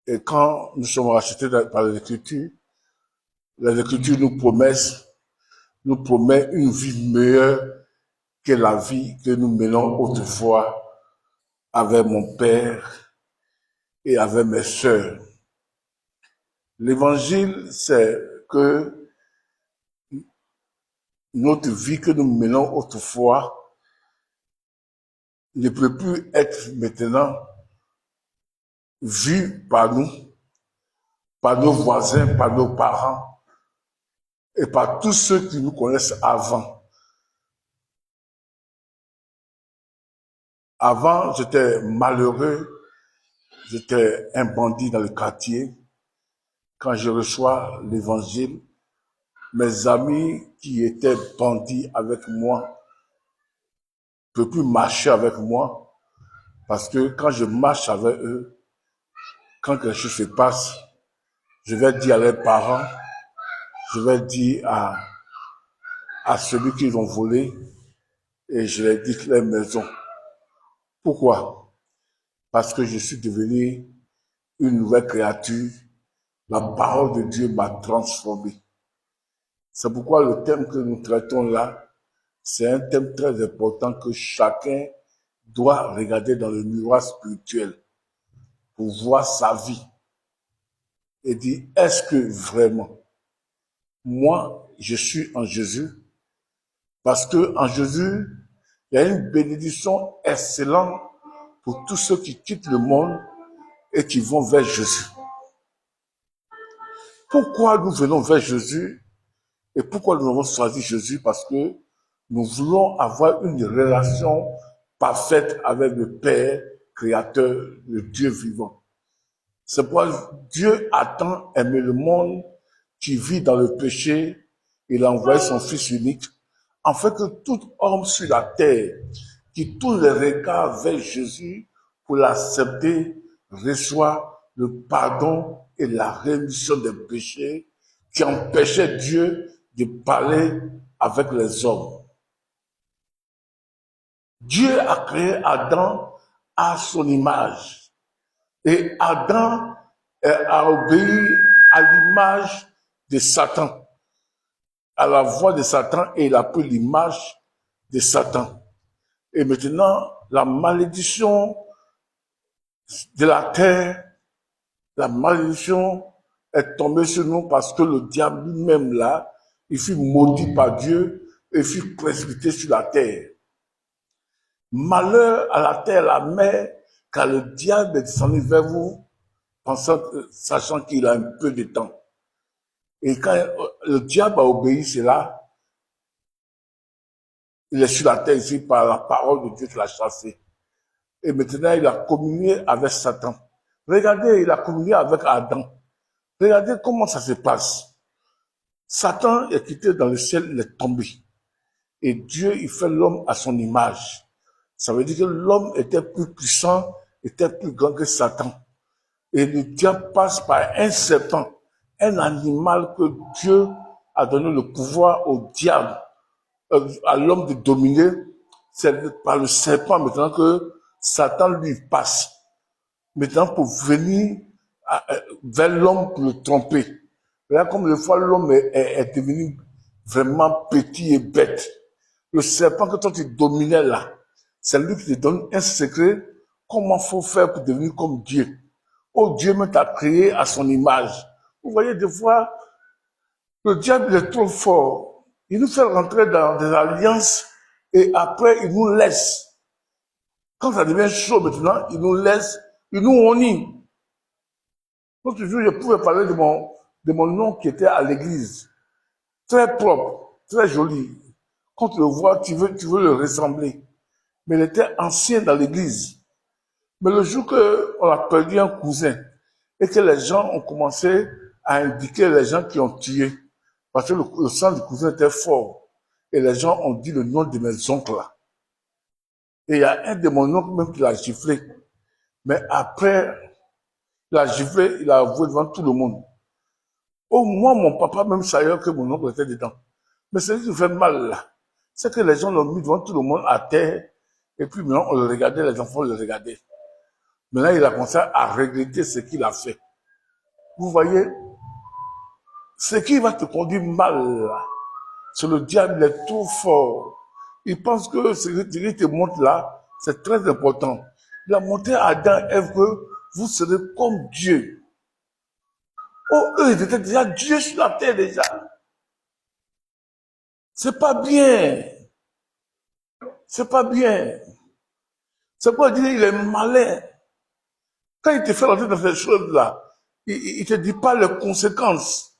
Et quand nous sommes rachetés par les Écritures nous promet une vie meilleure que la vie que nous menons autrefois avec mon père et avec mes sœurs. L'évangile, c'est que notre vie que nous menons autrefois ne peut plus être maintenant vue par nous, par nos voisins, par nos parents et par tous ceux qui nous connaissent avant. Avant, j'étais malheureux, j'étais un bandit dans le quartier. Quand je reçois l'évangile, mes amis qui étaient bandits avec moi ne peuvent plus marcher avec moi parce que quand je marche avec eux, quand quelque chose se passe, je vais dire à leurs parents, je vais dire à celui qu'ils ont volé et je leur dis leur maison. Pourquoi? Parce que je suis devenu une nouvelle créature. La parole de Dieu m'a transformé. C'est pourquoi le thème que nous traitons là, c'est un thème très important que chacun doit regarder dans le miroir spirituel pour voir sa vie et dire, est-ce que vraiment, moi, je suis en Jésus? Parce que en Jésus, il y a une bénédiction excellente pour tous ceux qui quittent le monde et qui vont vers Jésus. Pourquoi nous venons vers Jésus et pourquoi nous avons choisi Jésus? Parce que nous voulons avoir une relation parfaite avec le Père, Créateur, le Dieu vivant. C'est pourquoi Dieu a tant aimé le monde qui vit dans le péché. Il a envoyé son Fils unique, afin que tout homme sur la terre qui tourne les regards vers Jésus pour l'accepter reçoit le pardon et la rémission des péchés qui empêchaient Dieu de parler avec les hommes. Dieu a créé Adam à son image. Et Adam a obéi à l'image de Satan, à la voix de Satan, et il a pris l'image de Satan. Et maintenant, la malédiction de la terre, la malédiction est tombée sur nous parce que le diable lui-même là, il fut maudit par Dieu et fut précipité sur la terre. Malheur à la terre, la mer, car le diable est descendu vers vous, sachant qu'il a un peu de temps. Et quand le diable a obéi cela, il est sur la terre ici par la parole de Dieu qui l'a chassé. Et maintenant, il a communié avec Satan. Regardez, il a communié avec Adam. Regardez comment ça se passe. Satan est quitté dans le ciel, il est tombé. Et Dieu, il fait l'homme à son image. Ça veut dire que l'homme était plus puissant, était plus grand que Satan. Et le diable passe par un serpent, un animal que Dieu a donné le pouvoir au diable, à l'homme de dominer. C'est par le serpent maintenant que Satan lui passe. Maintenant pour venir vers l'homme pour le tromper. Là, comme des fois l'homme est devenu vraiment petit et bête. Le serpent que toi tu dominais là, c'est lui qui te donne un secret, comment faut faire pour devenir comme Dieu. Oh, Dieu me t'a créé à son image. Vous voyez, des fois, le diable est trop fort. Il nous fait rentrer dans des alliances et après, il nous laisse. Quand ça devient chaud maintenant, il nous laisse, il nous honnie. L'autre jour, je pouvais parler de mon nom qui était à l'église. Très propre, très joli. Quand tu le vois, tu veux le ressembler. Mais il était ancien dans l'église. Mais le jour qu'on a perdu un cousin et que les gens ont commencé à indiquer les gens qui ont tué, parce que le sang du cousin était fort, et les gens ont dit le nom de mes oncles là. Et il y a un de mon oncle même qui l'a giflé. Mais après, il a giflé, il a avoué devant tout le monde. Oh, moi, mon papa même savait que mon oncle était dedans. Mais ce qui fait mal là, c'est que les gens l'ont mis devant tout le monde à terre, et puis maintenant on le regardait, les enfants le regardaient. Maintenant, il a commencé à regretter ce qu'il a fait. Vous voyez, ce qui va te conduire mal, c'est le diable, il est trop fort. Il pense que ce qui te montre là, c'est très important. Il a montré à Adam et Ève que vous serez comme Dieu. Oh, eux, ils étaient déjà Dieu sur la terre déjà. C'est pas bien. C'est pas bien. C'est quoi dire, il est malin. Quand il te fait rentrer dans ces choses-là, il ne te dit pas les conséquences,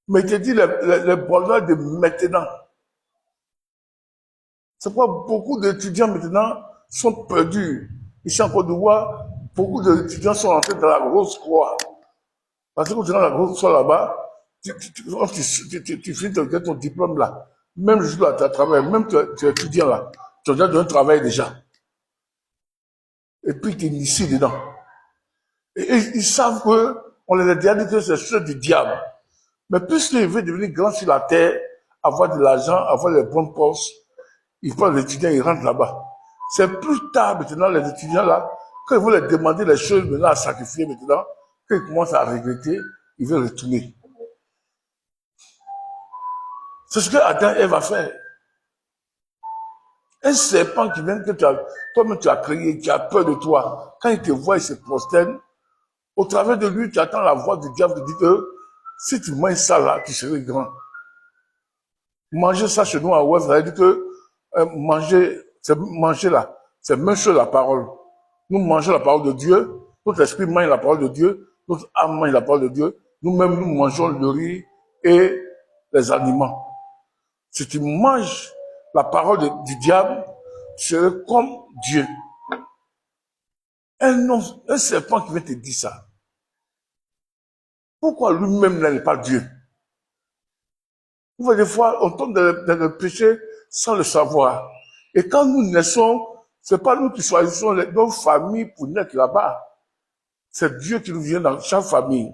mais il te dit les bonheurs de maintenant. C'est pourquoi beaucoup d'étudiants maintenant sont perdus. Ici en Côte d'Ivoire, beaucoup d'étudiants sont rentrés dans la grosse croix. Parce que quand tu es dans la grosse croix là-bas, tu finis ton diplôme là. Même le jour où tu travailles, même tu es étudiant là, tu as déjà un travail déjà. Et puis tu es ici dedans. Et ils savent qu'on les a déjà dit que c'est chose du diable. Mais puisqu'il veut devenir grand sur la terre, avoir de l'argent, avoir les bonnes postes, il prend les étudiants, il rentre là-bas. C'est plus tard maintenant, les étudiants là, quand ils vont leur demander les choses maintenant à sacrifier maintenant, quand ils commencent à regretter, ils veulent retourner. C'est ce que Adam et Ève a fait. Un serpent qui vient que toi-même tu as créé, qui a peur de toi, quand il te voit, il se prosterne. Au travers de lui, tu attends la voix du diable qui dit que si tu manges ça là, tu serais grand. Manger ça chez nous à Ouest, ça veut dire que manger là, c'est même chose la parole. Nous mangeons la parole de Dieu, notre esprit mange la parole de Dieu, notre âme mange la parole de Dieu, nous-mêmes nous mangeons le riz et les aliments. Si tu manges la parole du diable, tu serais comme Dieu. Un serpent qui vient te dire ça. Pourquoi lui-même n'est pas Dieu? Vous voyez, des fois, on tombe dans le péché sans le savoir. Et quand nous naissons, c'est pas nous qui choisissons nos familles pour naître là-bas. C'est Dieu qui nous vient dans chaque famille.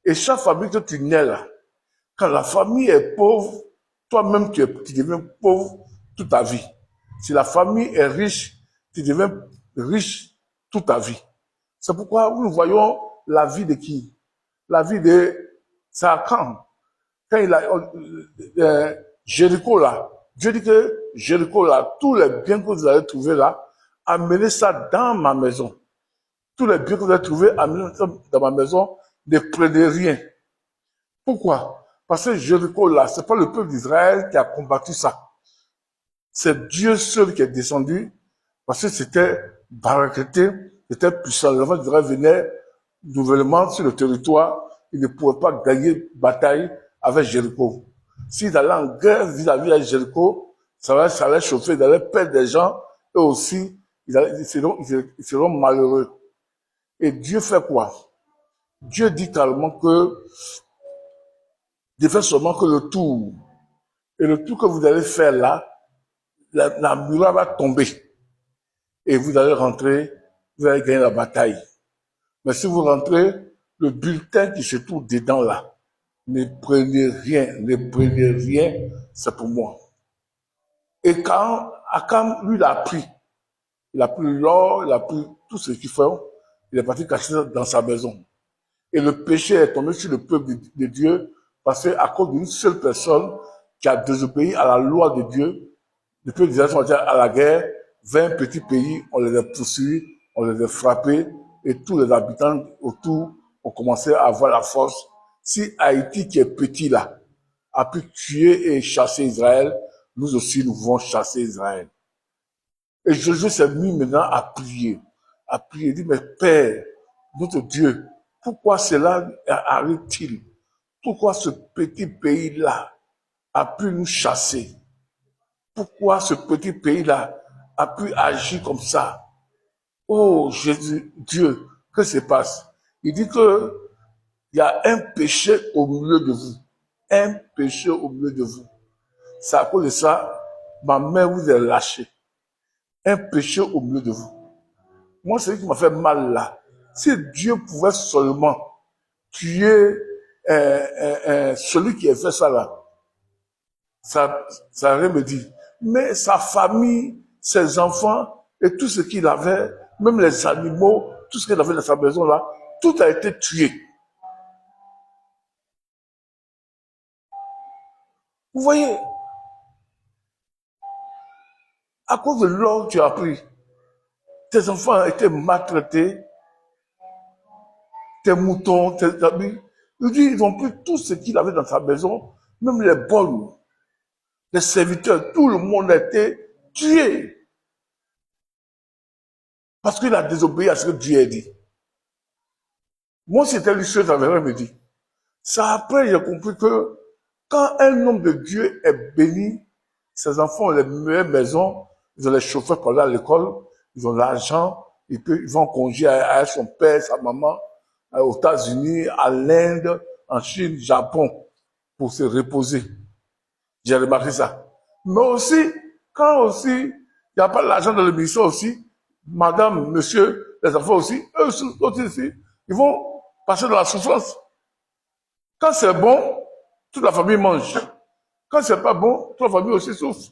Et chaque famille que tu nais là, quand la famille est pauvre, toi-même tu deviens pauvre toute ta vie. Si la famille est riche, tu deviens riche toute ta vie. C'est pourquoi nous voyons la vie de qui? La vie de Satan. Quand il a Jéricho là, Dieu dit que Jéricho là, tous les biens que vous allez trouver là, amenez ça dans ma maison. Tous les biens que vous allez trouver, amenez ça dans ma maison, ne prenez rien. Pourquoi? Parce que Jéricho là, c'est pas le peuple d'Israël qui a combattu ça. C'est Dieu seul qui est descendu, parce que c'était barricaté, c'était puissant. Les enfants d'Israël venaient nouvellement sur le territoire, ils ne pouvaient pas gagner bataille avec Jéricho. S'ils allaient en guerre vis-à-vis de Jéricho, ça allait chauffer, ils allaient perdre des gens, et aussi, ils seront malheureux. Et Dieu fait quoi? Dieu dit carrément que, de faire seulement que le tour. Et le tour que vous allez faire là, la muraille va tomber. Et vous allez rentrer, vous allez gagner la bataille. Mais si vous rentrez, le bulletin qui se trouve dedans là, ne prenez rien, c'est pour moi. Et quand Akam, lui, l'a pris, il a pris l'or, il a pris tout ce qu'il fait, il est parti cacher dans sa maison. Et le péché est tombé sur le peuple de Dieu, parce qu'à cause d'une seule personne qui a désobéi à la loi de Dieu, le peuple d'Israël sont allés à la guerre, 20 petits pays, on les a poursuivis, on les a frappés, et tous les habitants autour ont commencé à avoir la force. Si Haïti, qui est petit là, a pu tuer et chasser Israël, nous aussi, nous pouvons chasser Israël. Et Josué s'est mis maintenant à prier. Il dit, mais Père, notre Dieu, pourquoi cela arrive-t-il? Pourquoi ce petit pays-là a pu nous chasser? Pourquoi ce petit pays-là a pu agir comme ça? Oh Jésus, Dieu, que se passe? Il dit que il y a un péché au milieu de vous. Un péché au milieu de vous. C'est à cause de ça, ma mère vous a lâché. Un péché au milieu de vous. Moi, c'est ce qui m'a fait mal là. Si Dieu pouvait seulement tuer celui qui a fait ça là, ça aurait me dit. Mais sa famille, ses enfants et tout ce qu'il avait, même les animaux, tout ce qu'il avait dans sa maison là, tout a été tué. Vous voyez, à cause de l'or que tu as pris, tes enfants ont été maltraités, tes moutons, tes habits. Ils ont pris tout ce qu'il avait dans sa maison, même les bols, les serviteurs, tout le monde a été tué. Parce qu'il a désobéi à ce que Dieu a dit. Moi, c'était lui, je t'avais me dit. Ça, après, j'ai compris que quand un homme de Dieu est béni, ses enfants ont les meilleures maisons, ils ont les chauffeurs pour aller à l'école, ils ont l'argent, ils vont en congé à son père, sa maman, aux États-Unis, à l'Inde, en Chine, Japon, pour se reposer. J'ai remarqué ça. Mais aussi, quand aussi, il n'y a pas l'argent dans le ministère aussi, madame, monsieur, les enfants aussi, eux aussi, ils vont passer dans la souffrance. Quand c'est bon, toute la famille mange. Quand c'est pas bon, toute la famille aussi souffre.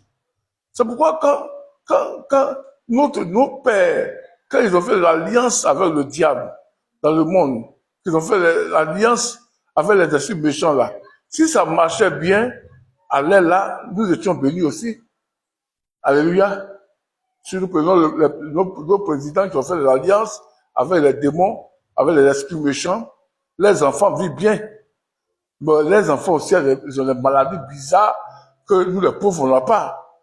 C'est pourquoi quand nos pères, quand ils ont fait l'alliance avec le diable dans le monde, qu'ils ont fait l'alliance avec les esprits méchants là, si ça marchait bien, allez là, nous étions bénis aussi. Alléluia. Si nous prenons nos présidents qui ont fait l'alliance avec les démons, avec les esprits méchants, les enfants vivent bien. Mais les enfants aussi, ils ont des maladies bizarres que nous, les pauvres, on n'a pas.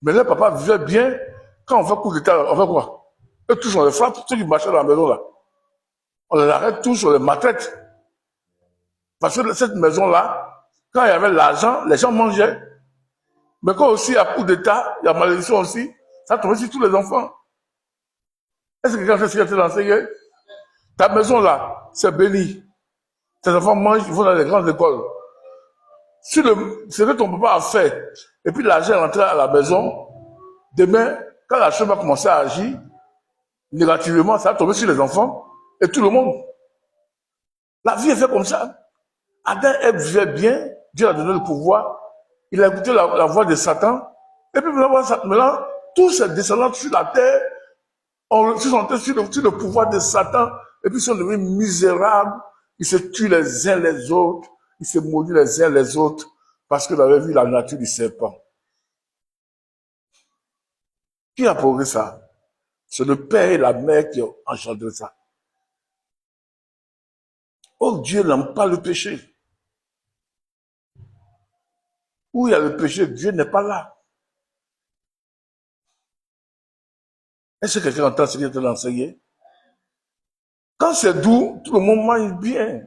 Mais les papas vivaient bien. Quand on fait coup d'état, on fait quoi? Eux tous, on les frappe, ceux qui marchaient dans la maison là. On les arrête tous, on les maltraite. Parce que cette maison-là, quand il y avait l'argent, les gens mangeaient. Mais quand aussi, à coup d'état, il y a malédiction aussi, ça tombe sur tous les enfants. Est-ce que quelqu'un sait ce qu'il a enseigné? Ta maison là, c'est béni. Tes enfants mangent, ils vont dans les grandes écoles. Si ce que ton papa a fait, et puis l'argent est rentré à la maison, demain, quand la chose va commencer à agir, négativement, ça va tomber sur les enfants et tout le monde. La vie est faite comme ça. Adam et Ève vivaient bien, Dieu a donné le pouvoir, il a écouté la voix de Satan, et puis maintenant, tous ces descendants sur la terre se sont sur le pouvoir de Satan, et puis ils sont devenus misérables, ils se tuent les uns les autres, ils se maudissent les uns les autres, parce qu'ils avaient vu la nature du serpent. Qui a provoqué ça? C'est le père et la mère qui ont engendré ça. Oh, Dieu n'aime pas le péché. Où il y a le péché, Dieu n'est pas là. Est-ce que quelqu'un entend ce qu'il est enseigné? Quand c'est doux, tout le monde mange bien.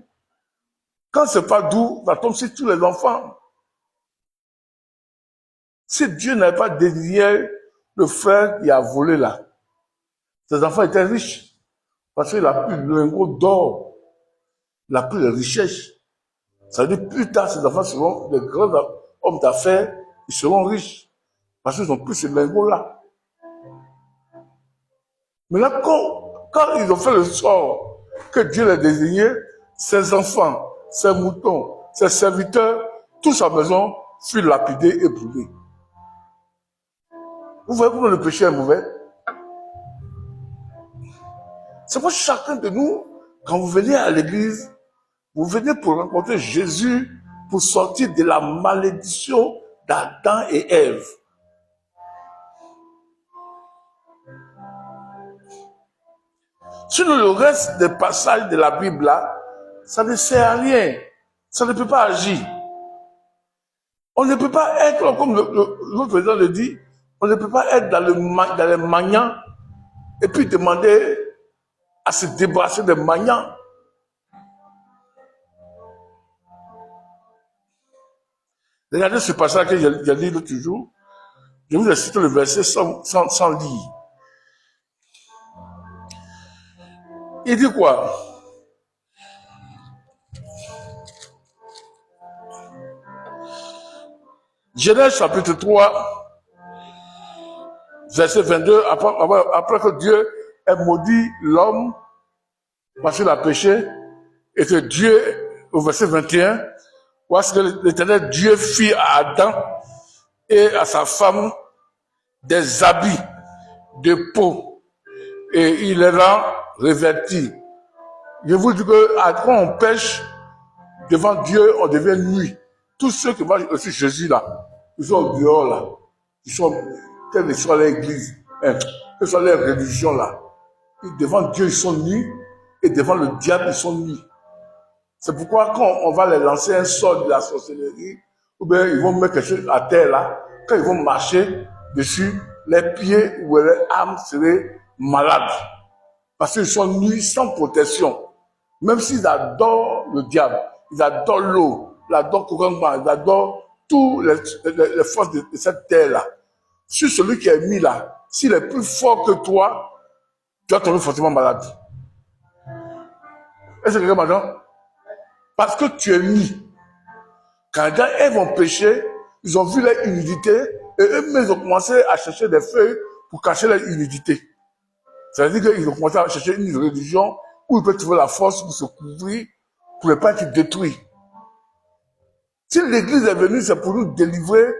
Quand c'est pas doux, ça tombe sur tous les enfants. Si Dieu n'avait pas désigné le frère qui a volé là, ses enfants étaient riches. Parce qu'il a pris le lingot d'or. Il a pris les richesses. Ça veut dire plus tard, ces enfants seront des grands hommes d'affaires, ils seront riches. Parce qu'ils ont pris ce lingot-là. Mais là, quand ils ont fait le sort que Dieu les désigné, ses enfants, ses moutons, ses serviteurs, toute sa maison fut lapidée et brûlée. Vous voyez comment le péché est mauvais? C'est pour chacun de nous, quand vous venez à l'église, vous venez pour rencontrer Jésus, pour sortir de la malédiction d'Adam et Ève. Sinon, le reste des passages de la Bible là, ça ne sert à rien. Ça ne peut pas agir. On ne peut pas être, comme notre président le dit, on ne peut pas être dans les magnans et puis demander à se débarrasser des magnans. Regardez ce passage que j'ai lu l'autre jour. Je vous ai cité le verset sans lire. Il dit quoi? Genèse chapitre 3, verset 22, après que Dieu ait maudit l'homme parce qu'il a péché, et que Dieu, au verset 21, voici que l'Éternel Dieu fit à Adam et à sa femme des habits de peau, et il les rend revêtis. Je vous dis que quand on pêche devant Dieu, on devient nuit. tous ceux qui voient aussi Jésus là, ils sont dehors là, ils sont, quelle que soit l'église, quelle que soit les religions là, devant Dieu ils sont nus, et devant le diable ils sont nus. C'est pourquoi quand on va les lancer un sort de la sorcellerie, ou bien ils vont mettre quelque chose à terre là, quand ils vont marcher dessus, les pieds ou les âmes seraient malades. Parce qu'ils sont nus sans protection. Même s'ils adorent le diable, ils adorent l'eau, ils adorent Kourangba, ils adorent toutes les forces de cette terre-là. Si celui qui est mis là, s'il est plus fort que toi, tu vas tomber forcément malade. Est-ce que quelqu'un m'entend? Parce que tu es mis. Quand les gens vont pécher, ils ont vu leur humidité et eux-mêmes ils ont commencé à chercher des feuilles pour cacher leur humidité. Ça veut dire qu'ils ont commencé à chercher une religion où ils peuvent trouver la force pour se couvrir, pour ne pas être détruits. Si l'église est venue, c'est pour nous délivrer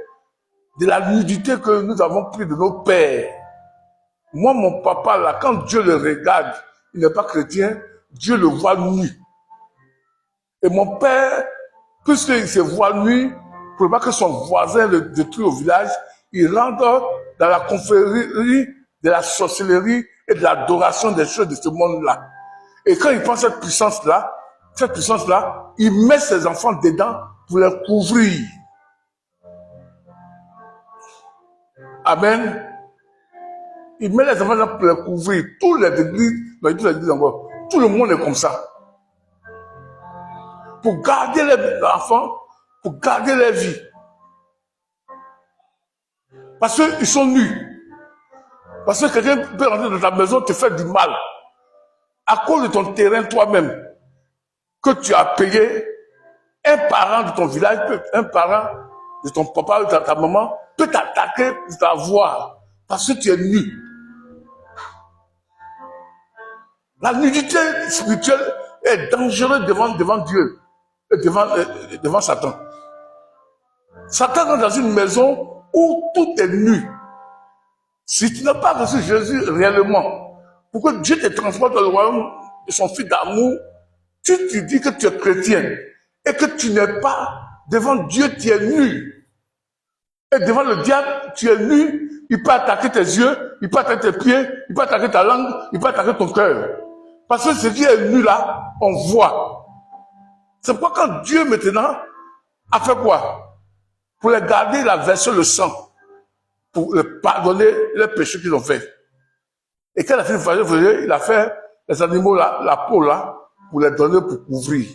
de la nudité que nous avons pris de nos pères. Moi, mon papa, là, quand Dieu le regarde, il n'est pas chrétien, Dieu le voit nu. Et mon père, puisqu'il se voit nu, pour ne pas que son voisin le détruise au village, il rentre dans la confrérie de la sorcellerie et de l'adoration des choses de ce monde-là. Et quand il prend cette puissance-là, il met ses enfants dedans pour les couvrir. Amen. Il met les enfants dedans pour les couvrir. Toutes les églises encore, tout le monde est comme ça. Pour garder les enfants, pour garder les vies. Parce qu'ils sont nus. Parce que quelqu'un peut rentrer dans ta maison, te faire du mal. À cause de ton terrain toi-même, que tu as payé, un parent de ton village, un parent de ton papa ou de ta maman, peut t'attaquer pour t'avoir. Parce que tu es nu. La nudité spirituelle est dangereuse devant Dieu. Devant Satan. Satan rentre dans une maison où tout est nu. Si tu n'as pas reçu Jésus réellement, pour que Dieu te transporte dans le royaume de son fils d'amour, tu te dis que tu es chrétien et que tu n'es pas devant Dieu, tu es nu. Et devant le diable, tu es nu, il peut attaquer tes yeux, il peut attaquer tes pieds, il peut attaquer ta langue, il peut attaquer ton cœur. Parce que ce qui est nu là, on voit. C'est pourquoi quand Dieu maintenant a fait quoi? Pour les garder, il a versé le sang. Pour pardonner les péchés qu'ils ont fait. Et quand il a fait il a fait les animaux là, la peau là, pour les donner pour couvrir.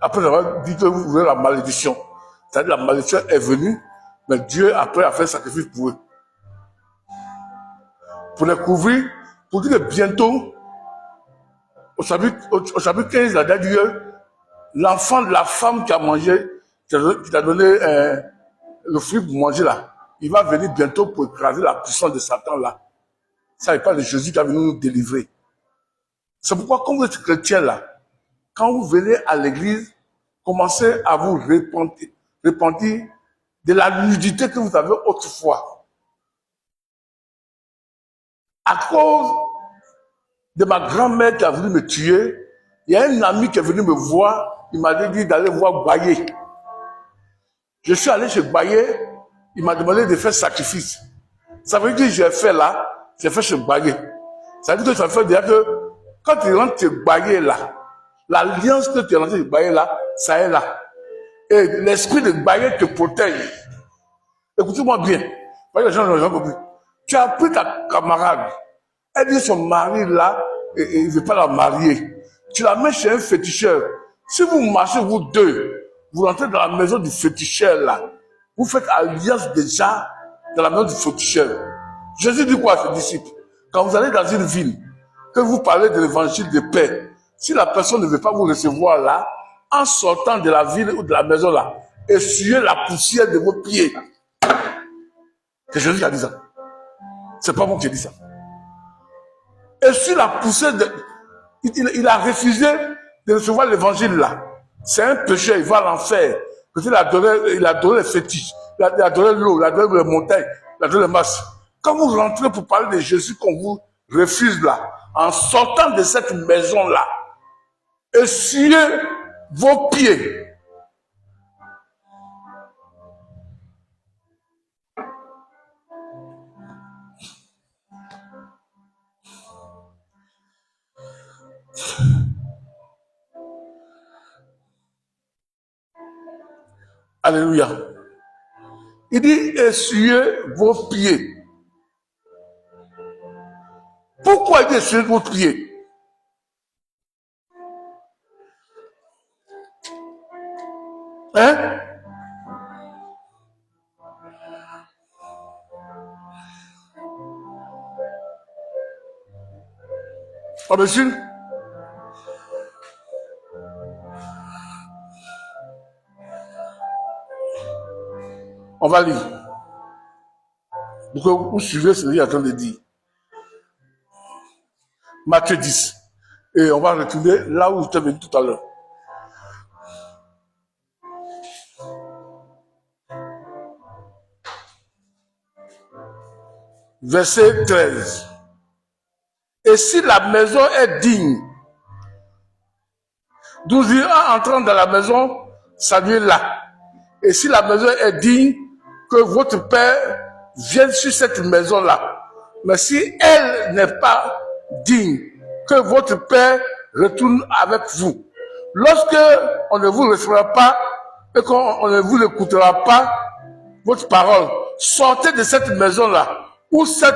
Après avoir dit que vous voulez la malédiction. C'est-à-dire la malédiction est venue, mais Dieu après a fait un sacrifice pour eux. Pour les couvrir, pour dire que bientôt, au chapitre 15, il a dit l'enfant de la femme qui a mangé, qui t'a donné le fruit pour manger là, il va venir bientôt pour écraser la puissance de Satan là. Ça n'est pas de Jésus qui va venir nous délivrer. C'est pourquoi quand vous êtes chrétien là, quand vous venez à l'église, commencez à vous repentir de la nudité que vous avez autrefois. À cause de ma grand-mère qui a voulu me tuer, il y a un ami qui est venu me voir, il m'a dit d'aller voir Baye. Je suis allé chez Baye, il m'a demandé de faire sacrifice. Ça veut dire que j'ai fait là, j'ai fait chez Baye. Ça veut dire que ça fait dire que quand tu rentres chez Baye là, l'alliance que tu es rentré chez Baye là, ça est là. Et l'esprit de Baye te protège. Écoutez-moi bien. Les gens n'ont pas compris. Tu as pris ta camarade, elle dit son mari là, et il ne veut pas la marier. Tu la mets chez un féticheur. Si vous marchez, vous deux, vous rentrez dans la maison du féticheur là, vous faites alliance déjà dans la maison du féticheur. Jésus dit quoi à ses disciples? Quand vous allez dans une ville, que vous parlez de l'évangile de paix, si la personne ne veut pas vous recevoir là, en sortant de la ville ou de la maison là, essuyez la poussière de vos pieds. C'est Jésus qui a dit ça. C'est pas moi qui ai dit ça. Essuie la poussière de... Il a refusé de recevoir l'évangile là. C'est un péché, il va à l'enfer. Parce qu'il a donné les fétiches, il a donné l'eau, il a donné les montagnes, il a donné les masses. Quand vous rentrez pour parler de Jésus qu'on vous refuse là, en sortant de cette maison là, essuyez vos pieds. Alléluia. Il dit, essuyez vos pieds. Pourquoi il dit essuyez vos pieds? Hein? Oh, monsieur? On va lire. Pour que vous suivez ce qu'il est en train de dire. Matthieu 10. Et on va retourner là où j'étais venu tout à l'heure. Verset 13. Et si la maison est digne, d'où en entrant dans la maison, saluez-la. Et si la maison est digne, que votre Père vienne sur cette maison-là. Mais si elle n'est pas digne, que votre Père retourne avec vous. Lorsque on ne vous recevra pas et qu'on ne vous écoutera pas votre parole, sortez de cette maison-là ou cette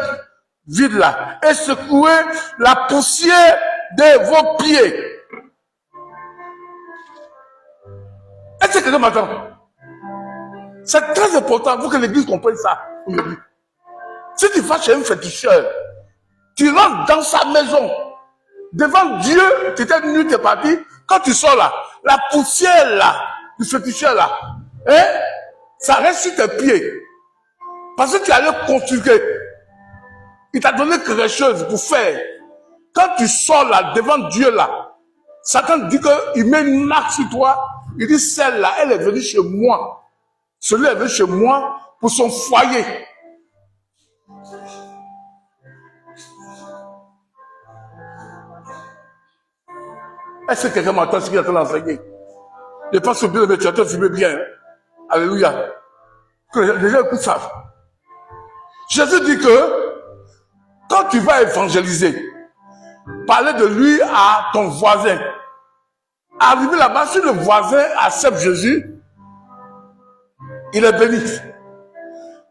ville-là et secouez la poussière de vos pieds. Est-ce que quelqu'un m'entend? C'est très important pour que l'Église comprenne ça. Si tu vas chez un féticheur, tu rentres dans sa maison, devant Dieu, tu étais venu, tu es parti, quand tu sors là, la poussière là, du féticheur là, hein, ça reste sur tes pieds. Parce que tu allais consulter. Il t'a donné quelque chose pour faire. Quand tu sors là, devant Dieu là, Satan dit qu'il met une marque sur toi. Il dit, celle-là, elle est venue chez moi. Celui-là est venu chez moi pour son foyer. Est-ce que quelqu'un m'entend ce qu'il est en train d'enseigner? Je pense que bien, mais tu es en train de filmer bien. Hein? Alléluia. Que les gens écoutent ça. Jésus dit que quand tu vas évangéliser, parler de lui à ton voisin. Arrivé là-bas, si le voisin accepte Jésus, il est béni.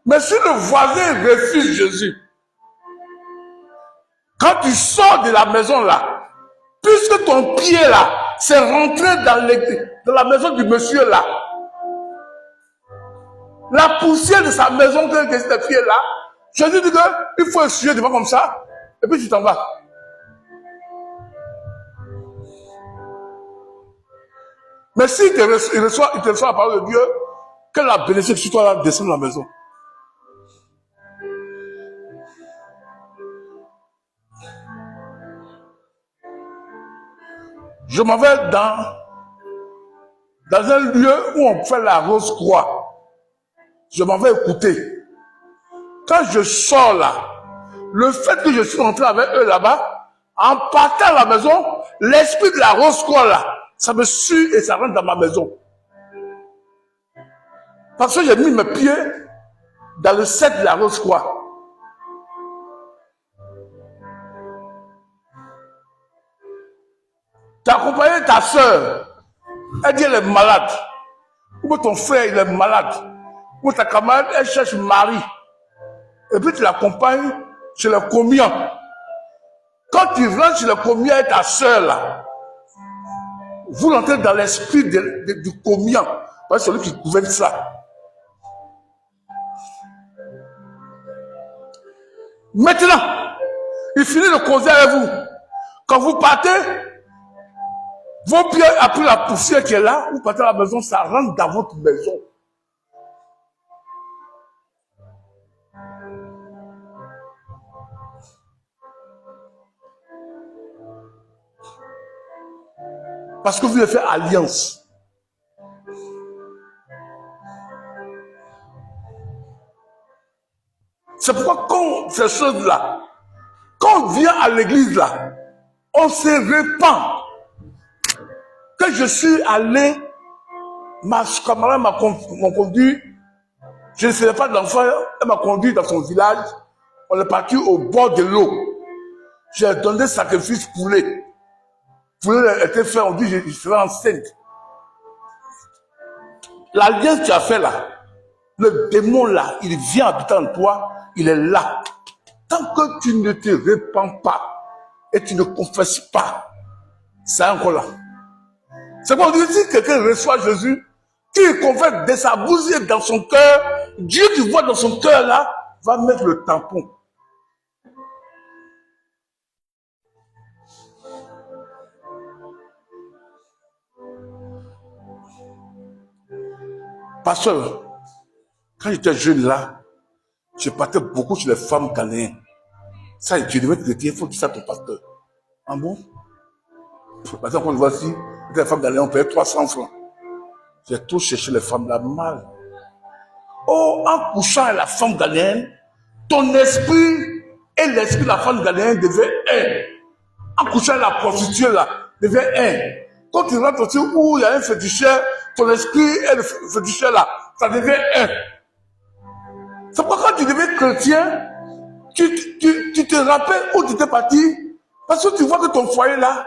Mais si le voisin refuse Jésus, quand tu sors de la maison là, puisque ton pied là, c'est rentré dans la maison du monsieur là, la poussière de sa maison, que c'est tes pieds là, Jésus dit qu'il faut essuyer devant comme ça, et puis tu t'en vas. Mais s'il te reçoit la parole de Dieu, que la bénédiction sur toi là descende de la maison. Je m'en vais dans un lieu où on fait la rose croix. Je m'en vais écouter. Quand je sors là, le fait que je suis rentré avec eux là-bas, en partant à la maison, l'esprit de la rose croix là, ça me suit et ça rentre dans ma maison. Parce que j'ai mis mes pieds dans le set de la rose croix. Tu as accompagné ta soeur, elle dit elle est malade. Ou ton frère il est malade. Ou ta camarade elle cherche mari. Et puis tu l'accompagnes chez le communion. Quand tu rentres chez le communion avec ta soeur là, vous rentrez dans l'esprit du communion. C'est celui qui gouverne ça. Maintenant, il finit de causer avec vous. Quand vous partez, vos pieds, après la poussière qui est là, vous partez à la maison, ça rentre dans votre maison. Parce que vous avez fait alliance. C'est pourquoi quand ces choses-là, quand on vient à l'église là, on se répand. Que je suis allé, ma camarade m'a conduit, je ne savais pas d'enfant, elle m'a conduit dans son village, on est parti au bord de l'eau. J'ai donné sacrifice poulet. voulait être fait, on dit je serai enceinte. L'alliance que tu as fait là, le démon là, il vient habiter en toi, il est là. Tant que tu ne te répands pas et tu ne confesses pas, c'est encore là. C'est pour dire si quelqu'un reçoit Jésus, qu'il confesse de sa bouche et dans son cœur, Dieu qui voit dans son cœur là, va mettre le tampon. Pasteur, quand j'étais jeune là, je partais beaucoup sur les femmes ghanéennes. Ça, tu devais te dire, il faut dire ça à ton pasteur. Ah bon? Par exemple, voici, les femmes ghanéennes, on payait 300 francs. J'ai tout cherché les femmes là, mal. Oh, en couchant avec la femme ghanéenne, ton esprit et l'esprit de la femme ghanéenne devaient un. En couchant avec la prostituée là, devient un. Quand tu rentres aussi où il y a un féticheur, ton esprit et le féticheur là, ça devient un. C'est pourquoi quand tu deviens chrétien, tu te rappelles où tu étais parti, parce que tu vois que ton foyer là,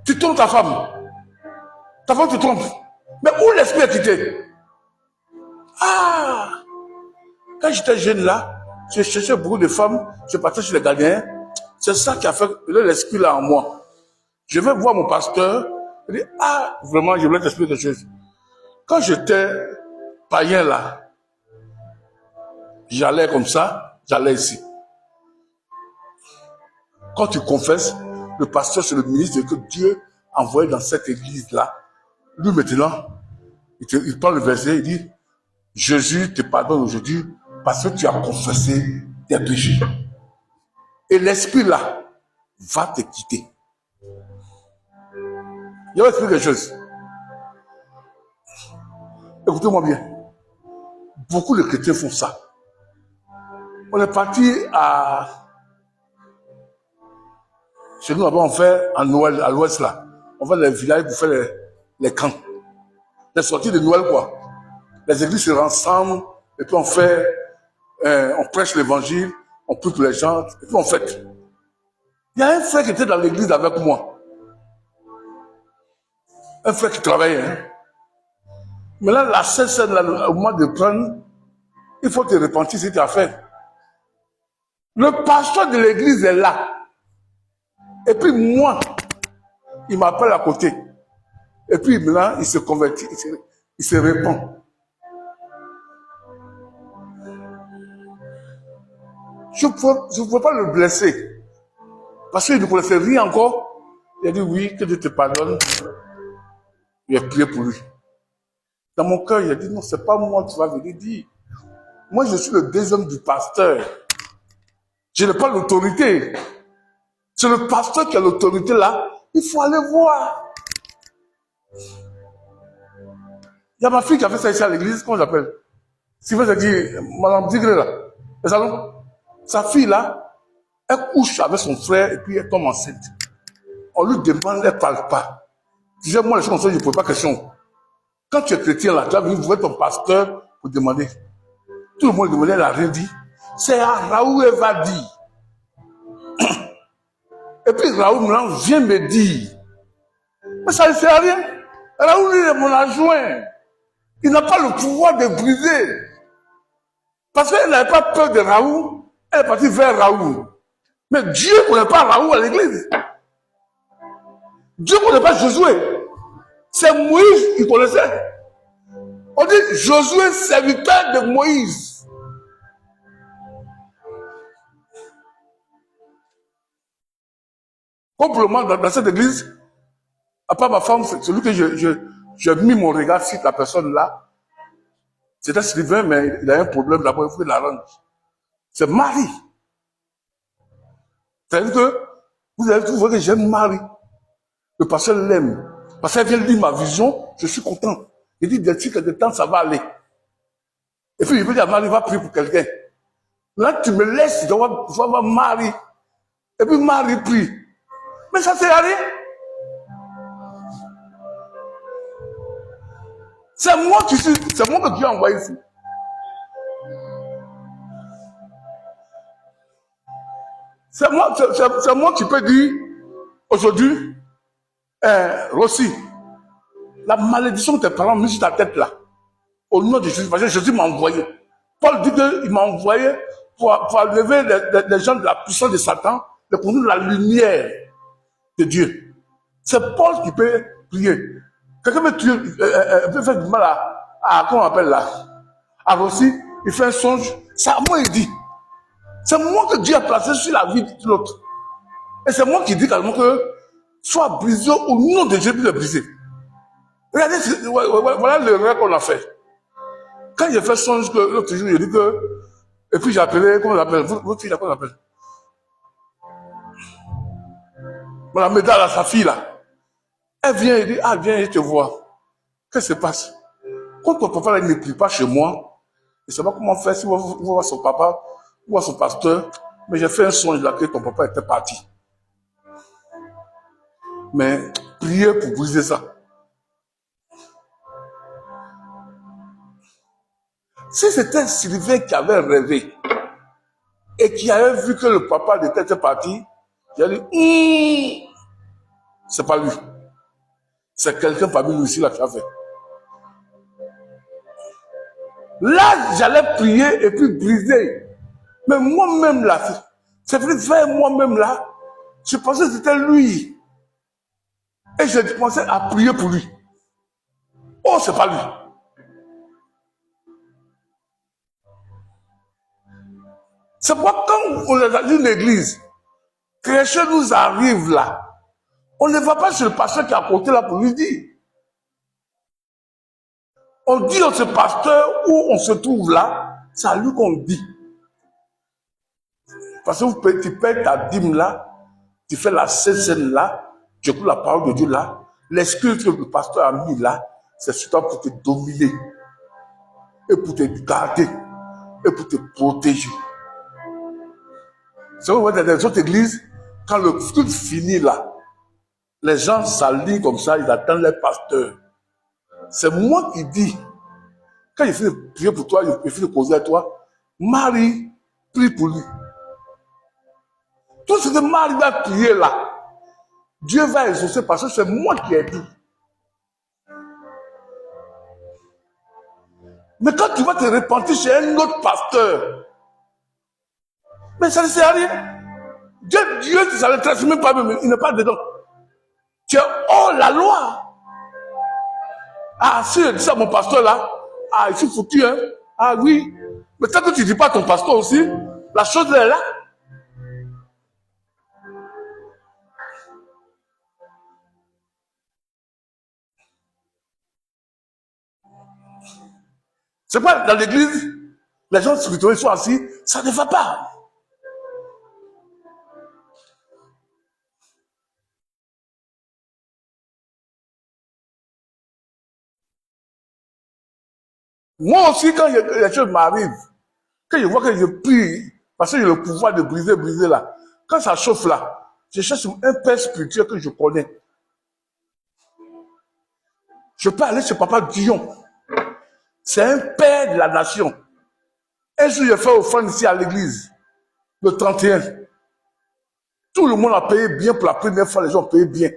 tu trompes ta femme. Ta femme te trompe. Mais où l'esprit est quitté? Ah! Quand j'étais jeune là, je cherchais beaucoup de femmes, je partais chez les Ghanéens. C'est ça qui a fait l'esprit là en moi. Je vais voir mon pasteur, il dit, ah, vraiment, je voulais t'expliquer quelque chose. Quand j'étais païen là, j'allais comme ça, j'allais ici. Quand tu confesses, le pasteur, c'est le ministre que Dieu a envoyé dans cette église-là. Lui, maintenant, il prend le verset, il dit, Jésus te pardonne aujourd'hui parce que tu as confessé tes péchés. Et l'esprit là va te quitter. Je vais expliquer quelque chose. Écoutez-moi bien. Beaucoup de chrétiens font ça. On est parti chez nous, là-bas, on fait en Noël, à l'ouest là. On fait les villages pour faire les camps. Les sorties de Noël, quoi. Les églises se rassemblent, et puis on prêche l'évangile, on prie pour les gens, et puis on fête. Il y a un frère qui était dans l'église avec moi. Un frère qui travaillait. Hein. Mais là, la scène, là, au moment de prendre, il faut te repentir si tu as fait. Le pasteur de l'église est là. Et puis moi, il m'appelle à côté. Et puis maintenant, il se convertit, il se répand. Je ne pouvais pas le blesser. Parce qu'il ne connaissait rien encore. Il a dit oui, que Dieu te pardonne. Il a prié pour lui. Dans mon cœur, il a dit non, c'est pas moi qui va venir dire. Moi, je suis le deuxième du pasteur. Je n'ai pas l'autorité. C'est le pasteur qui a l'autorité là. Il faut aller voir. Il y a ma fille qui a fait ça ici à l'église, comment j'appelle? Sylvain a dit, Madame Digré là. Les salons. Sa fille là, elle couche avec son frère et puis elle tombe enceinte. On lui demande, elle ne parle pas. Je disais, moi, les choses comme ça, je ne pose pas question. Quand tu es chrétien là, tu as vu, vous êtes ton pasteur pour demander. Tout le monde demandait, elle n'a rien dit. C'est à Raoul, elle va dire. Et puis Raoul maintenant vient me dire. Mais ça ne fait rien. Raoul est mon adjoint. Il n'a pas le pouvoir de briser. Parce qu'elle n'avait pas peur de Raoul. Elle est partie vers Raoul. Mais Dieu ne connaît pas Raoul à l'église. Dieu ne connaît pas Josué. C'est Moïse qui connaissait. On dit Josué, serviteur de Moïse. Complètement dans cette église, à part ma femme, celui que j'ai mis mon regard sur la personne là, c'était Sylvain, mais il a un problème d'abord, il faut qu'il l'arrange. C'est Marie. C'est-à-dire que vous avez trouvé que j'aime Marie. Le pasteur l'aime. Parce qu'elle vient lire ma vision, je suis content. Il dit, d'ici quelque temps, ça va aller. Et puis, il veut dire, Marie va prier pour quelqu'un. Là, tu me laisses, tu vas voir Marie. Et puis, Marie prie. Mais ça, c'est rien. C'est moi que Dieu a envoyé ici. C'est moi qui peux dire, aujourd'hui, Rossi, la malédiction de tes parents mise sur ta tête là, au nom de Jésus, parce que Jésus m'a envoyé. Paul dit qu'il m'a envoyé pour enlever les gens de la puissance de Satan, de conduire la lumière de Dieu. C'est Paul qui peut prier. Quelqu'un peut faire du mal comment on appelle là, à Rossi, il fait un songe, c'est à moi il dit. C'est moi que Dieu a placé sur la vie de l'autre. Et c'est moi qui dis carrément que soit brisé au nom de Jésus de briser. Regardez, voilà le rêve qu'on a fait. Quand j'ai fait songe que l'autre jour, il dit que. Et puis j'ai appelé, comment on l'appelle? Votre fille là, comment on l'appelle? Voilà, Médal à sa fille là. Elle vient et dit, ah viens, je te vois. Qu'est-ce qui se passe? Quand ton papa là, il ne prie pas chez moi, je ne sais pas comment faire si vous voir son papa, ou voir son pasteur, mais j'ai fait un songe là que ton papa était parti. Mais priez pour briser ça. Si c'était Sylvain qui avait rêvé et qui avait vu que le papa était parti, il a dit, c'est pas lui. C'est quelqu'un parmi nous ici là qui a fait. Là, j'allais prier et puis briser. Mais moi-même là, c'est venu vers moi-même là, je pensais que c'était lui. Et je pensais à prier pour lui. Oh, c'est pas lui. C'est pourquoi quand on est dans une église, quelque chose nous arrive là, on ne va pas chez le pasteur qui est à côté là pour lui dire. On dit à ce pasteur où on se trouve là, c'est à lui qu'on dit. Parce que tu payes ta dîme là, tu fais la scène là, tu écoutes la parole de Dieu là, l'excuse que le pasteur a mis là, c'est surtout pour te dominer, et pour te garder, et pour te protéger. C'est vrai, dans les autres églises, quand le culte finit là, les gens s'alignent comme ça, ils attendent les pasteurs. C'est moi qui dis, quand il fait de prier pour toi, il fait de causer à toi, Marie, prie pour lui. Tout ce que Marie va prier là, Dieu va exaucer parce que c'est moi qui ai dit. Mais quand tu vas te repentir chez un autre pasteur, mais ça ne sert à rien. Dieu, ça ne traite même pas, mais il n'est pas dedans. Tu es hors la loi. Ah, si je dis ça à mon pasteur là, ah, il suis foutu, hein. Ah oui. Mais tant que tu ne dis pas à ton pasteur aussi, la chose est là. C'est pas dans l'église, les gens spirituels sont assis, ça ne va pas. Moi aussi, quand les choses m'arrivent, quand je vois que je prie, parce que j'ai le pouvoir de briser là, quand ça chauffe là, je cherche un père spirituel que je connais. Je peux aller chez Papa Dion. C'est un père de la nation. Un jour, j'ai fait offrande ici à l'église, le 31. Tout le monde a payé bien pour la première fois, les gens ont payé bien.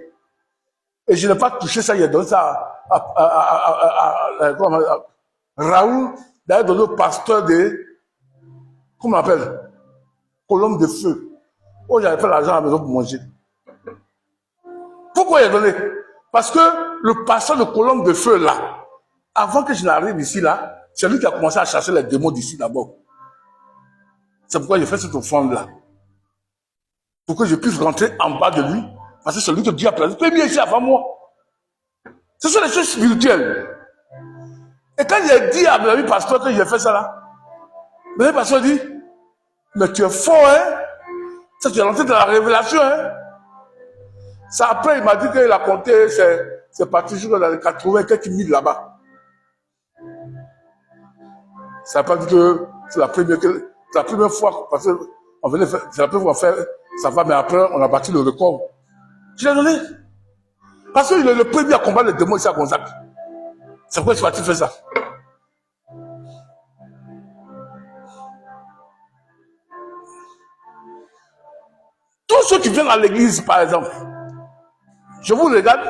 Et je n'ai pas touché ça, il a donné ça à Raoul, d'ailleurs donné au pasteur de, comment on appelle, Colombe de Feu. Oh, j'avais pas l'argent à la maison pour manger. Pourquoi il a donné? Parce que le pasteur de Colombe de Feu là, avant que je n'arrive ici là, c'est lui qui a commencé à chasser les démons d'ici d'abord. C'est pourquoi j'ai fait cette offrande là. Pour que je puisse rentrer en bas de lui, parce que c'est lui que Dieu a placé. Paye bien ici avant moi. Ce sont les choses spirituelles. Et quand j'ai dit à mon ami pasteur que j'ai fait ça là, mon ami pasteur dit, mais tu es fort, hein? Ça, tu es rentré dans la révélation, hein? Ça, après, il m'a dit qu'il a compté, c'est parti jusqu'à dans les 80 quelques mille là-bas. Ça n'a pas dit que c'est la première fois, parce qu'on venait faire, c'est la première fois faire, ça va, mais après, on a battu le record. Je l'ai donné. Parce qu'il est le premier à combattre les démons ici à Gonzague. C'est pourquoi je suis parti faire ça. Tous ceux qui viennent à l'église, par exemple, Je vous regarde.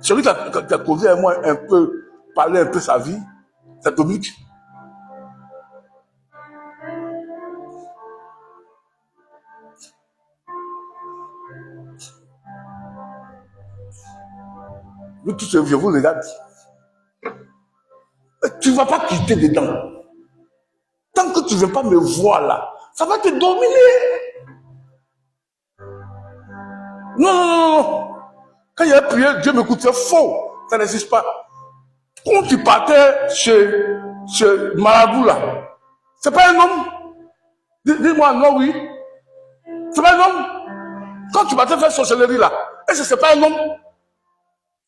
Celui qui a causé avec moi un peu, parlé un peu sa vie, c'est Dominique. Lui, tout ce je vous regarde. Tu ne vas pas quitter dedans. Tant que tu ne veux pas me voir là, ça va te dominer. Non, non, non, non. Quand il y a prié, Dieu m'écoute, c'est faux. Ça n'existe pas. Quand tu partais chez Marabout là, c'est pas un homme. Dis-moi non, oui. C'est pas un homme. Quand tu partais faire sorcellerie là, est-ce que c'est pas un homme?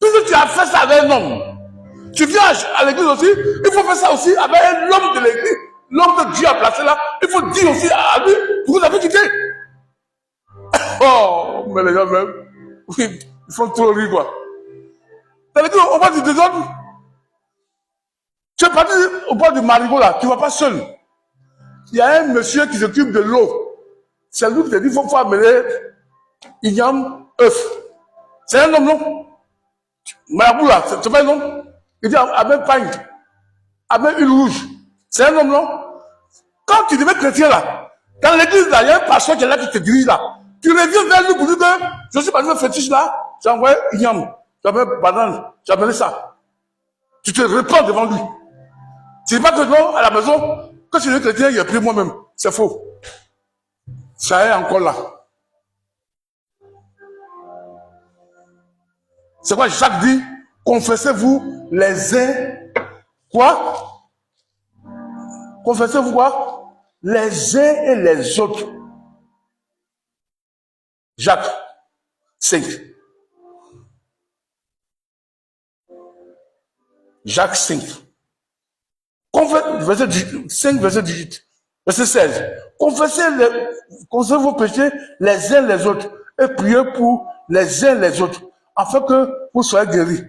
Puisque tu as fait ça avec un homme, tu viens à l'église aussi, il faut faire ça aussi avec un homme de l'église. L'homme que Dieu a placé là, il faut dire aussi à lui, vous avez quitté. Oh, mais les gens même, oui, ils font trop rire quoi. Ça veut dire, on va du désordre. Tu es parti au bord du marigot là, tu ne vas pas seul. Il y a un monsieur qui s'occupe de l'eau. C'est lui qui te dit, il faut amener Ignam œuf. C'est un homme, non? Marabout là, c'est pas un homme. Il dit, avec pagne, avec une rouge. C'est un homme, non? Quand tu deviens chrétien là, dans l'église là, il y a un pasteur qui est là qui te dirige là. Tu reviens vers lui pour dire que je suis parti au fétiche là, j'ai envoyé Ignam, j'ai envoyé banane, j'ai amené ça. Tu te répands devant lui. Tu dis pas que non, à la maison, quand tu es chrétien, il a pris moi-même. C'est faux. Ça est encore là. C'est quoi Jacques dit? Confessez-vous les uns. Quoi? Confessez-vous quoi? Les uns et les autres. Jacques 5. Jacques 5. Verset 5, verset 18. Verset 16. Confessez vos péchés les uns les autres et priez pour les uns les autres afin que vous soyez guéris.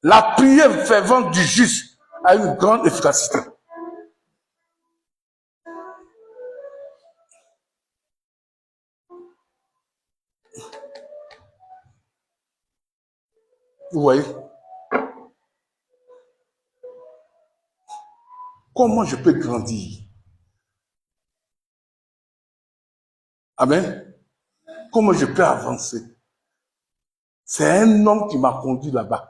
La prière fervente du juste a une grande efficacité. Vous voyez? Comment je peux grandir? Amen. Comment je peux avancer? C'est un homme qui m'a conduit là-bas.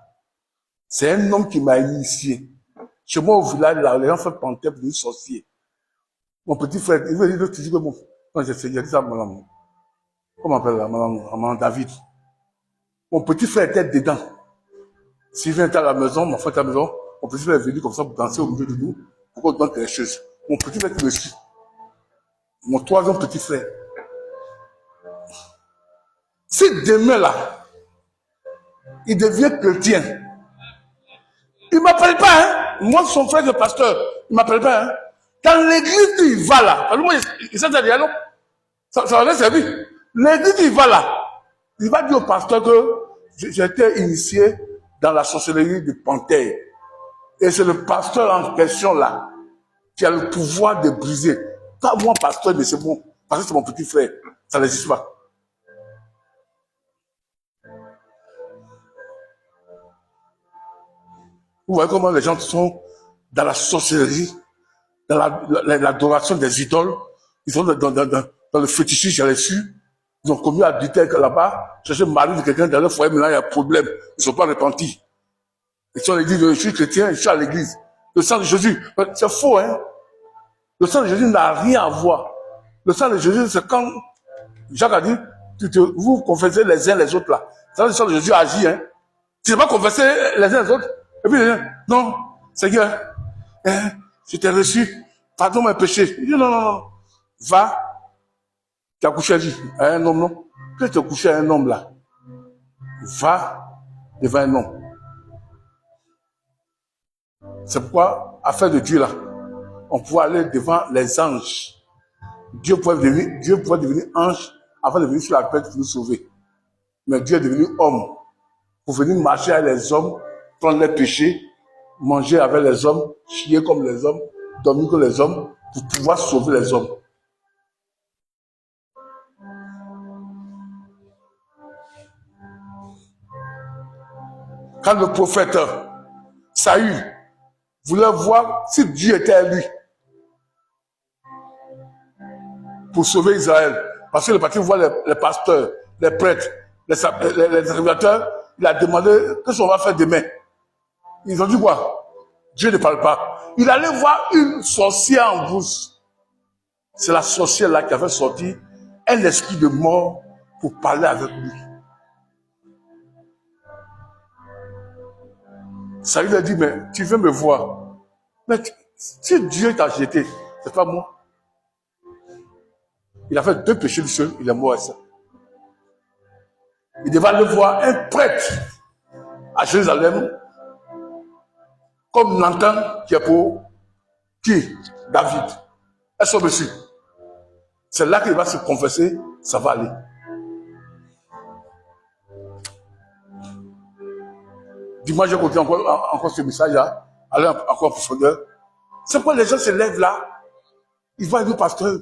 C'est un homme qui m'a initié. Chez moi au village, là, les gens font panthère pour une sorcier. Mon petit frère, il veut dire toujours que bon, quand j'ai dit ça à madame, comment on appelle là, madame David. Mon petit frère était dedans. S'il vient à la maison, mon frère est à la maison, mon petit frère est venu comme ça pour danser au milieu de nous, pour qu'on donne quelque chose. Mon petit frère qui me suit. Mon troisième petit frère. Si demain là, il devient chrétien, il ne m'appelle pas, hein. Moi, son frère est pasteur, il ne m'appelle pas, hein. Dans l'église il va là, parce que moi, il s'est dit, non, ça va servir. L'église il va là, il va dire au pasteur que j'étais initié dans la sorcellerie de panthère. Et c'est le pasteur en question là, qui a le pouvoir de briser. Pas moi, pasteur, mais c'est bon, parce que c'est mon petit frère. Ça n'existe pas. Vous voyez comment les gens sont dans la sorcellerie, dans l'adoration des idoles. Ils sont dans le fétichisme, j'ai reçu. Ils ont commis adultère là-bas, cherché le mari de quelqu'un dans leur foyer, maintenant il y a un problème. Ils ne sont pas repentis. Ils sont dit, je suis chrétien, je suis à l'église. Le sang de Jésus, c'est faux, hein. Le sang de Jésus n'a rien à voir. Le sang de Jésus, c'est quand Jacques a dit, vous confessez les uns les autres là. C'est le sang de Jésus agit, hein. Tu ne vas pas confesser les uns les autres. Et puis, non, Seigneur, hein, je t'ai reçu, pardonne mes péchés. Il dit, non, non, non, va, tu as couché à un homme, non? Tu as couché à un homme là. Va devant un homme. C'est pourquoi, affaire de Dieu là, on pouvait aller devant les anges. Dieu pouvait devenir ange avant de venir sur la terre pour nous sauver. Mais Dieu est devenu homme pour venir marcher avec les hommes, prendre les péchés, manger avec les hommes, chier comme les hommes, dormir comme les hommes, pour pouvoir sauver les hommes. Quand le prophète Saül voulait voir si Dieu était à lui pour sauver Israël. Parce que le parti voit les pasteurs, les prêtres, les serviteurs, il a demandé qu'est-ce qu'on va faire demain. Ils ont dit quoi? Dieu ne parle pas. Il allait voir une sorcière en brousse. C'est la sorcière là qui avait sorti un esprit de mort pour parler avec lui. Ça lui a dit, mais tu veux me voir. Mais si Dieu t'a jeté, c'est pas moi. Il a fait 2 péchés du seul, il est mort à ça. Il devait aller voir un prêtre à Jérusalem, comme Nathan qui est pour qui? David. Est-ce que monsieur? C'est là qu'il va se confesser, ça va aller. Dimanche, j'ai écouté encore ce message-là, aller encore en profondeur. C'est pourquoi les gens se lèvent là, ils vont dire pasteur,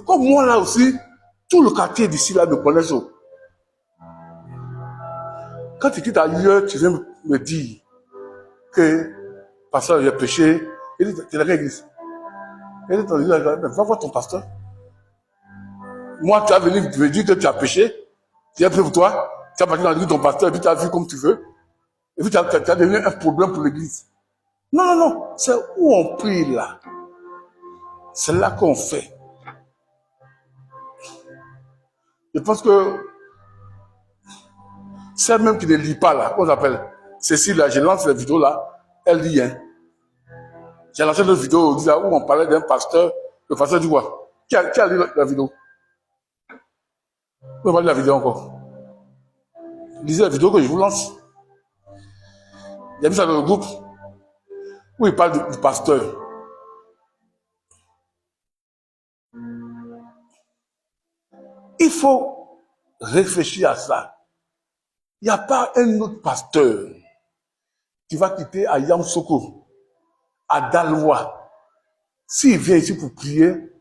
comme moi là aussi, tout le quartier d'ici là me connaît. Quand tu quittes ailleurs, tu viens me dire que pasteur, j'ai péché. Il dit, tu es dans l'église. Il dit, va voir ton pasteur. Moi, tu as venu me dire que tu as péché. Tu as pris pour toi. Tu as parti dans l'église de ton pasteur et puis tu as vu comme tu veux. Et puis tu as devenu un problème pour l'église. Non, non, non. C'est où on prie là. C'est là qu'on fait. Je pense que celle même qui ne lit pas là, qu'on appelle Cécile là, je lance la vidéo là, elle lit, hein. J'ai lancé une vidéo où on parlait d'un pasteur. Le pasteur dit quoi? Qui a lu la vidéo? On va lire la vidéo encore. Lisez la vidéo que je vous lance. Il y a mis ça dans le groupe où il parle du pasteur. Il faut réfléchir à ça. Il n'y a pas un autre pasteur qui va quitter à Yamoussoukro, à Daloa. S'il vient ici pour prier,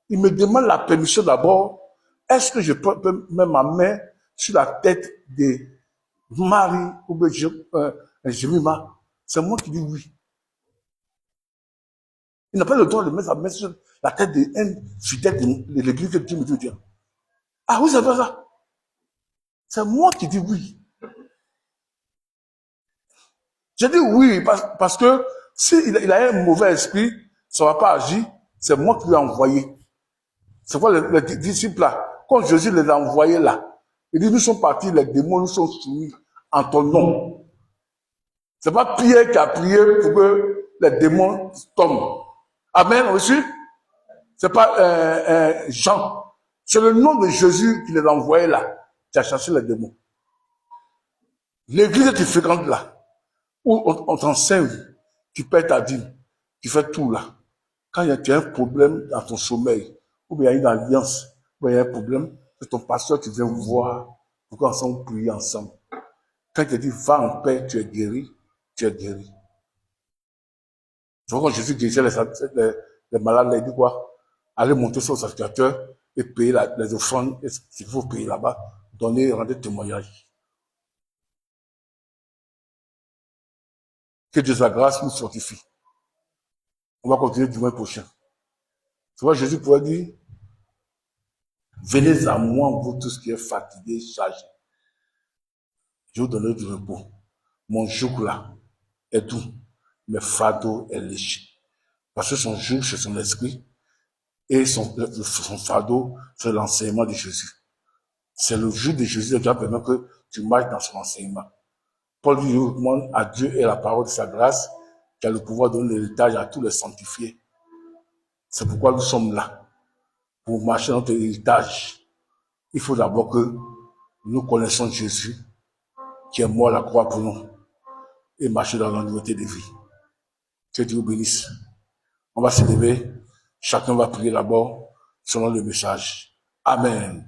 il me demande la permission d'abord. Est-ce que je peux mettre ma main sur la tête de Marie ou Jemima? C'est moi qui dis oui. Il n'a pas le droit de mettre sa main sur la tête d'un fidèle de l'église que Dieu me dit. Ah oui, c'est pas ça. C'est moi qui dis oui. J'ai dit oui parce que s'il a un mauvais esprit, ça ne va pas agir. C'est moi qui l'ai envoyé. C'est quoi les disciples là? Quand Jésus les a envoyés là, il dit, nous sommes partis, les démons nous sont soumis en ton nom. C'est pas Pierre qui a prié pour que les démons tombent. Amen, aussi. C'est pas Jean. C'est le nom de Jésus qui les a envoyés là, qui a chassé les démons. L'église que tu fréquentes là, où on t'enseigne, tu paies ta dîme, tu fais tout là. Quand tu as un problème dans ton sommeil, ou bien il y a une alliance, ou bien il y a un problème, c'est ton pasteur qui vient vous voir pour qu'ensemble prier ensemble. Quand il te dit va en paix, tu es guéri, tu es guéri. Donc quand Jésus guérissait les malades, il dit quoi? Allez monter sur le sacrificateur et payer les offrandes, s'il faut payer là-bas, donner, rendre témoignage. Que Dieu sa grâce nous fortifie. On va continuer dimanche prochain. Tu vois, Jésus pourrait dire, venez à moi, vous tous qui êtes fatigués, chargés. Je vous donnerai du repos. Mon joug là est doux, mais fardeau est léger. Parce que son joug, c'est son esprit, et son fardeau, c'est l'enseignement de Jésus. C'est le joug de Jésus qui va permettre que tu marches dans son enseignement. Paul dit, demande à Dieu et la parole de sa grâce, qui a le pouvoir de donner l'héritage à tous les sanctifiés. C'est pourquoi nous sommes là. Pour marcher dans notre héritage, il faut d'abord que nous connaissons Jésus, qui est mort à la croix pour nous, et marcher dans la nouveauté de vie. Que Dieu vous bénisse. On va se lever. Chacun va prier d'abord selon le message. Amen.